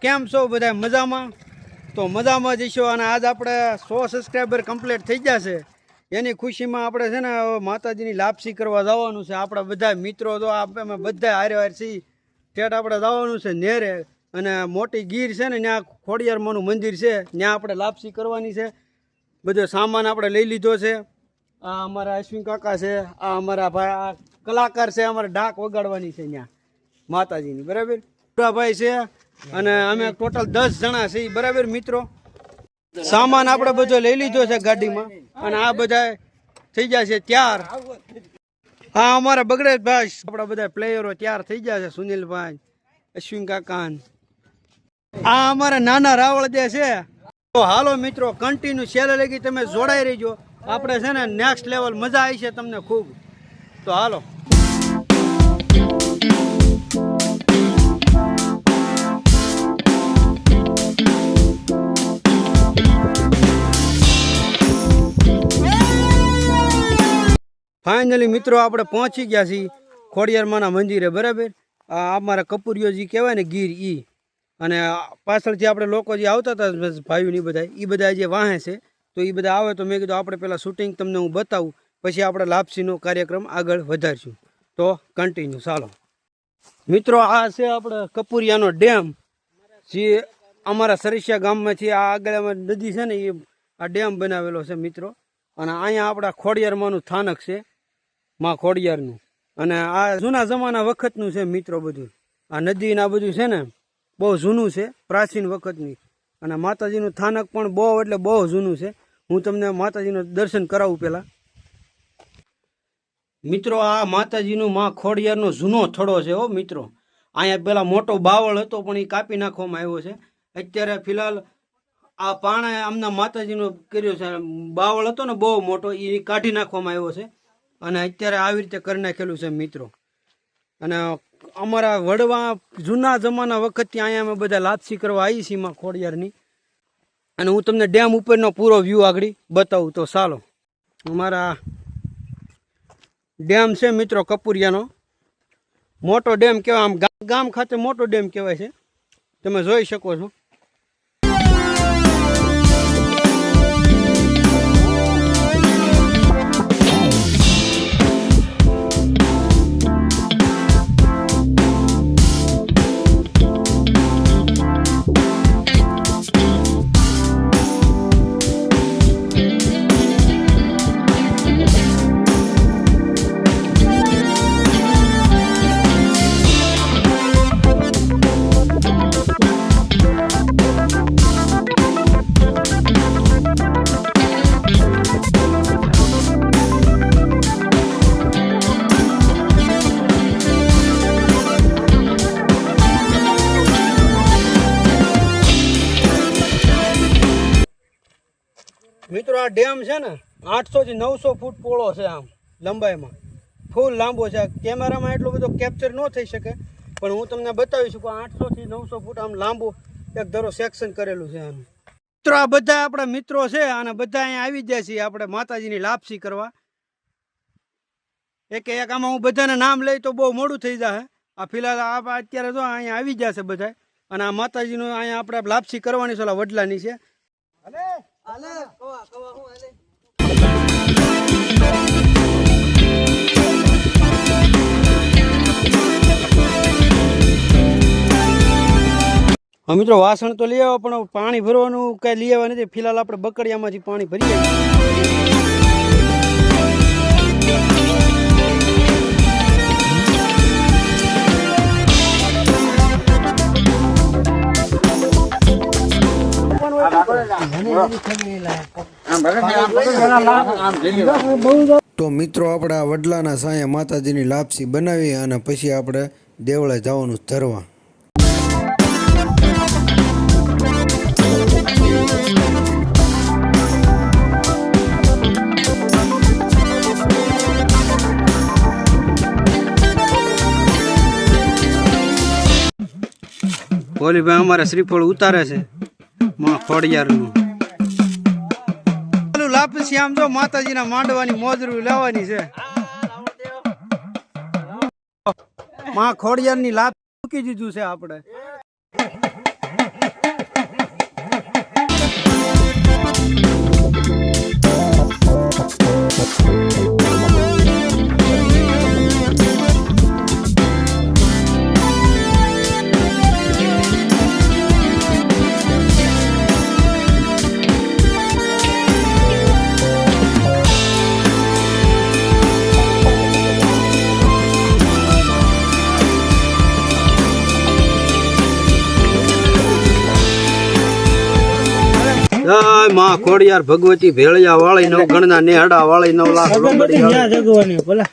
કેમ છો બધા મજામાં? તો મજામાં જઈશું અને આજ આપણે 100 સબસ્ક્રાઈબર કમ્પ્લીટ થઈ જશે એની ખુશીમાં આપણે છે ને માતાજીની લાપસી કરવા જવાનું છે. આપણા બધા મિત્રો તો આપણે બધા હારે હારે છીએ ઠેઠ આપણે જવાનું છે નેરે અને મોટી ગીર છે ને ત્યાં ખોડિયારમાંનું મંદિર છે ત્યાં આપણે લાપસી કરવાની છે. બધો સામાન આપણે લઈ લીધો છે. આ અમારા અશ્વિન કાકા છે, આ અમારા ભાઈ આ કલાકાર છે, અમારે ડાક વગાડવાની છે ત્યાં માતાજીની. બરાબર ભાઈ છે અને અમે ટોટલ 10 જણા છીએ. બરાબર મિત્રો, સામાન આપણે બધો લઈ લીધો છે ગાડીમાં અને આ બધા થઈ જાય છે તૈયાર. હા અમારા બગડેશભાઈ આપણા બધા પ્લેયરો તૈયાર થઈ ગયા છે. સુનિલભાઈ, અશ્વિન કાકા, આ અમારા નાના રાવળદે છે. તો હાલો મિત્રો, કન્ટિન્યુ છેલ્લે લગી તમે જોડાઈ રહીજો. આપણે છે ને નેક્સ્ટ લેવલ મજા આવી છે તમને ખૂબ. તો હાલો. ફાઇનલી મિત્રો આપણે પહોંચી ગયા છીએ ખોડિયારમાંના મંદિરે. બરાબર, આ અમારા કપૂરીઓજી કહેવાય ને ગીર ઈ, અને પાછળથી આપણે લોકો જે આવતા હતા ભાઈઓની બધા એ બધા જે વાહે છે તો એ બધા આવે તો મેં કીધું આપણે પહેલાં શૂટિંગ તમને હું બતાવું પછી આપણે લાપસીનો કાર્યક્રમ આગળ વધારશું. તો કન્ટિન્યુ ચાલો મિત્રો. આ છે આપણે કપૂરિયાનો ડેમ જે અમારા સરસિયા ગામમાંથી આ આગળ નદી છે ને એ આ ડેમ બનાવેલો છે મિત્રો. અને અહીંયા આપણા ખોડિયારમાંનું સ્થાનક છે, માં ખોડિયારનું. અને આ જૂના જમાના વખતનું છે મિત્રો બધું. આ નદી ના બધું છે ને બહુ જૂનું છે, પ્રાચીન વખતની. અને માતાજીનું સ્થાનક પણ બહુ એટલે બહુ જૂનું છે. હું તમને માતાજીનું દર્શન કરાવું પહેલાં. મિત્રો આ માતાજીનું માં ખોડિયારનો જૂનો થડો છે હો મિત્રો. અહીંયા પેલા મોટો બાવળ હતો પણ એ કાપી નાખવામાં આવ્યો છે. અત્યારે ફિલહાલ આ પાણે આમના માતાજીનો કર્યો છે. બાવળ હતો ને બહુ મોટો, એ કાઢી નાખવામાં આવ્યો છે અને અત્યારે આવી રીતે કરી નાખેલું છે મિત્રો. અને અમારા વડવા જૂના જમાના વખતથી અહીંયા અમે બધા લાપસી કરવા આવી છીએ માં ખોડિયારની. અને હું તમને ડેમ ઉપરનો પૂરો વ્યૂ આગળ બતાવું. તો ચાલો. અમારા ડેમ છે મિત્રો કપૂરિયાનો, મોટો ડેમ કહેવાય. આમ ગામ ખાતે મોટો ડેમ કહેવાય છે, તમે જોઈ શકો છો. મિત્રો આ ડેમ છે ને 800 થી 900 ફૂટ પોળો છે, આમ લંબાઈમાં ફૂલ લાંબો છે. કેમેરામાં એટલો બધો કેપ્ચર ન થઈ શકે પણ હું તમને બતાવી શકું. 800 થી 900 ફૂટ આમ લાંબો એક ધરો સેક્શન કરેલું છે આનું. મિત્રો આ બધા આપણા મિત્રો છે અને બધા અહીંયા આવી જાય છે આપણે માતાજીની લાપસી કરવા. એક આમાં હું બધાના નામ લઈ તો બહુ મોડું થઈ જાય. આ ફિલહાલ આ અત્યારે જો અહીંયા આવી જશે બધા. અને આ માતાજીનું અહીંયા આપણે લાપસી કરવાની છે, ઓલા વડલાની છે. મિત્રો વાસણ તો લઈ આવો પણ પાણી ભરવાનું કઈ લઈ આવવા નથી. ફિલહાલ આપણે બકડિયામાંથી પાણી ભરી આવીએ. તો મિત્રો આપણે આ વડલાના સાંયે માતાજીની લાપસી બનાવી અને પછી આપણે દેવળે જવાનું ધરવા. બોલી ભાઈ અમારા શ્રીફળ ઉતારે છે માં ખોડિયારનું. લાપસી આમ જો માતાજીના માંડવાની મોજરું લેવાની છે. માં ખોડિયારની લાપ મૂકી દીધું છે આપણે. જય માં ખોડિયાર ભગવતી ભેળિયા વાળી નવ ગણના નેહડા વાળી 9 લાખ લોબડિયા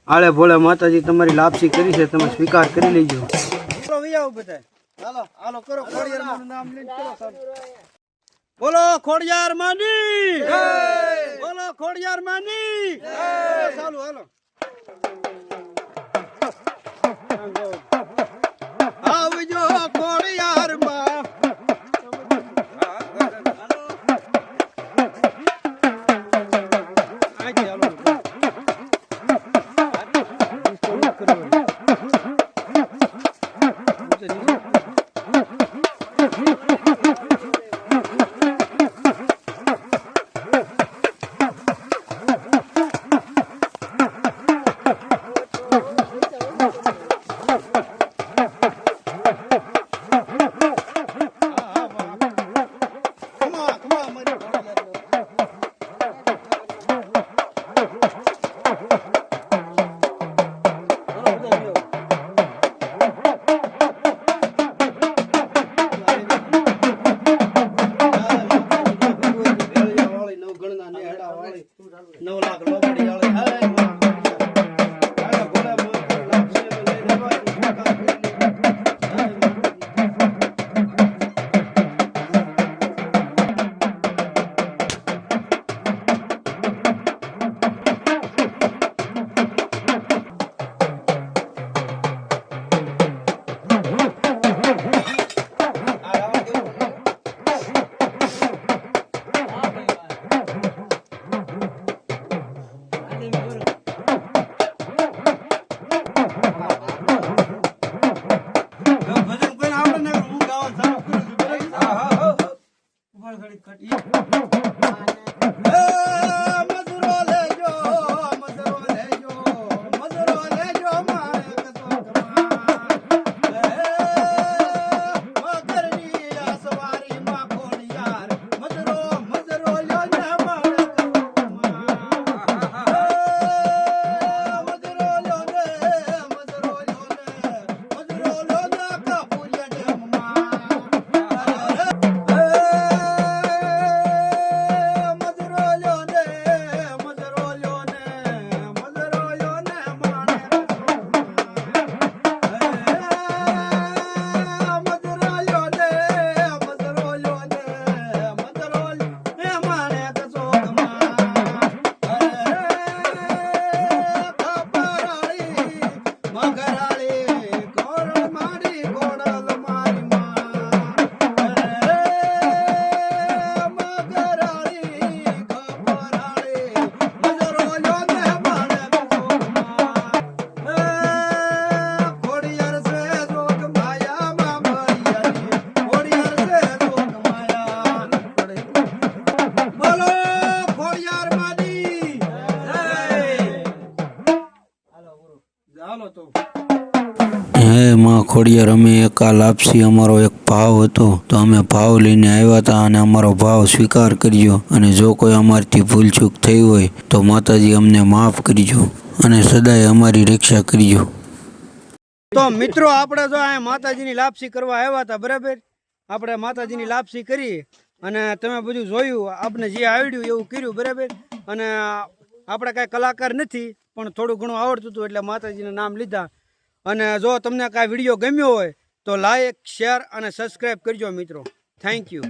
આલે ભોલે માતાજી તમારી લાપસી કરી છે તમે સ્વીકાર કરી લેજો ચાલો વિયાવ બધાય હાલો હાલો કરો ખોડિયાર માનું નામ લઈને કરો બોલો ખોડિયાર માની જય બોલો ખોડિયાર માની જય ચાલો હાલો આવજો ખોડિયાર માં હે માં ખોડિયાર અમે એક આ લાપસી અમારો એક ભાવ હતો તો અમે ભાવ લઈને આવ્યા હતા અને અમારો ભાવ સ્વીકાર કરજો અને જો કોઈ અમારથી ભૂલચૂક થઈ હોય તો માતાજી અમને માફ કરજો અને સદાય અમારી રક્ષા કરજો. તો મિત્રો આપણે જો આ માતાજીની લાપસી કરવા આવ્યા હતા બરાબર આપણે માતાજીની લાપસી કરી અને તમે બધું જોયું આપણે જે આવડ્યું એવું કર્યું બરાબર અને આપણે કાંઈ કલાકાર નથી પણ થોડું ઘણું આવડતું હતું એટલે માતાજીના નામ લીધા અને જો તમને કાંઈ વિડીયો ગમ્યો હોય તો લાઈક શેર અને સબસ્ક્રાઈબ કરજો મિત્રો. Thank you.